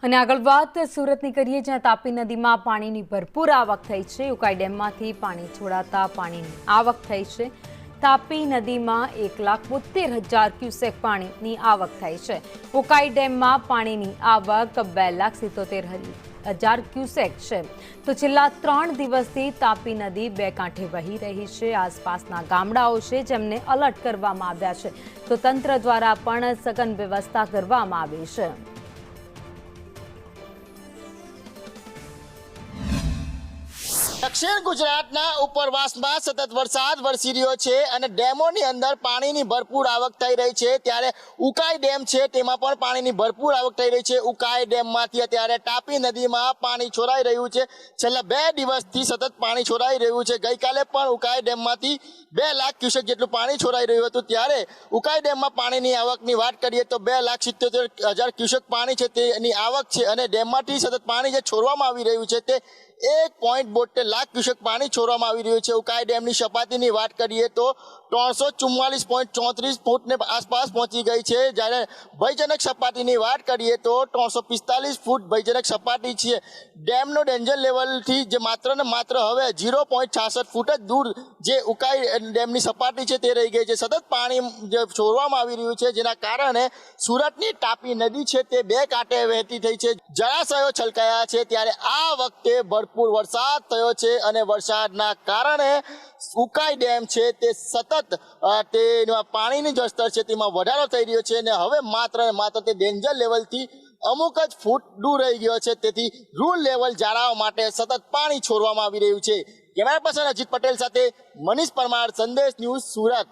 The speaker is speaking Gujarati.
અને આગળ વાત સુરતની કરીએ, જ્યાં તાપી નદીમાં પાણીની ભરપૂર આવક થઈ છે। ઉકાઈ ડેમમાંથી પાણી છોડાતા પાણીની આવક થઈ છે। તાપી નદીમાં 1,72,000 ક્યુસેક પાણીની આવક થઈ છે। ઉકાઈ ડેમમાં પાણીની આવક 2,77,000 ક્યુસેક છે। તો છેલ્લા 3 દિવસથી તાપી નદી બે કાંઠે વહી રહી છે। આસપાસના ગામડાઓ છે જેમને એલર્ટ કરવામાં આવ્યા છે, તો તંત્ર દ્વારા પણ સઘન વ્યવસ્થા કરવામાં આવી છે। दक्षिण गुजरातना उपरवासमां सतत वरसाद वरसी रह्यो छे अने डेमोनी अंदर पाणीनी भरपूर आवक थई रही छे। त्यारे उकाई डेम छे तेमां पण पाणीनी भरपूर आवक थई रही छे। उकाई डेममांथी अत्यारे तापी नदीमां पाणी छोराई रह्युं छे। छेल्ला 2 दिवसथी सतत पाणी छोराई रह्युं छे। गईकाले पण उकाई डेममांथी 2 लाख क्यूसेक जेटલું पाणी छोराई रह्युं हतुं। त्यारे उकाई डेममां पाणीनी आवकनी वात करीए तो 2,77,000 क्यूसेक पाणी छे तेनी आवक छे अने डेममांथी सतत पाणी जे छोरवामां आवी रह्युं छे ते 1.72 लाख क्यूसेक पाणी छोड़वामां आवी रह्युं छे। उकाई डेमनी सपाटीनी वात करीए तो 344.34 फूट ने आसपास पहुंची गई है। જ્યારે ભયજનક સપાટીની વાત કરીએ તો 345 ફૂટ ભયજનક સપાટી છે। ડેમનો ડેન્જર લેવલથી જે માત્ર ને માત્ર હવે 0.66 ફૂટ જ દૂર જે ઉકાઈ ડેમની સપાટી છે તે રહી ગઈ છે। સતત પાણી જે છોડવામાં આવી રહ્યું છે જેના કારણે સુરતની તાપી નદી છે તે બે કાંઠે વહેતી થઈ છે। જળાશયો છલકાયા છે। ત્યારે આ વખતે ભરપૂર વરસાદ થયો છે અને વરસાદના કારણે ઉકાઈ ડેમ છે તે સતત તેમાં પાણીની જે સ્તર છે તેમાં વધારો થઈ રહ્યો છે અને હવે માત્ર ને માત્ર તે ડેન્જર લેવલથી અમુક જ ફૂટ દૂર રહી ગયો છે। તેથી રૂલ લેવલ જાળવવા માટે સતત પાણી છોડવામાં આવી રહ્યું છે। કેમેરા પર્સન અજીત પટેલ સાથે મનીષ પરમાર, સંદેશ ન્યૂઝ, સુરત।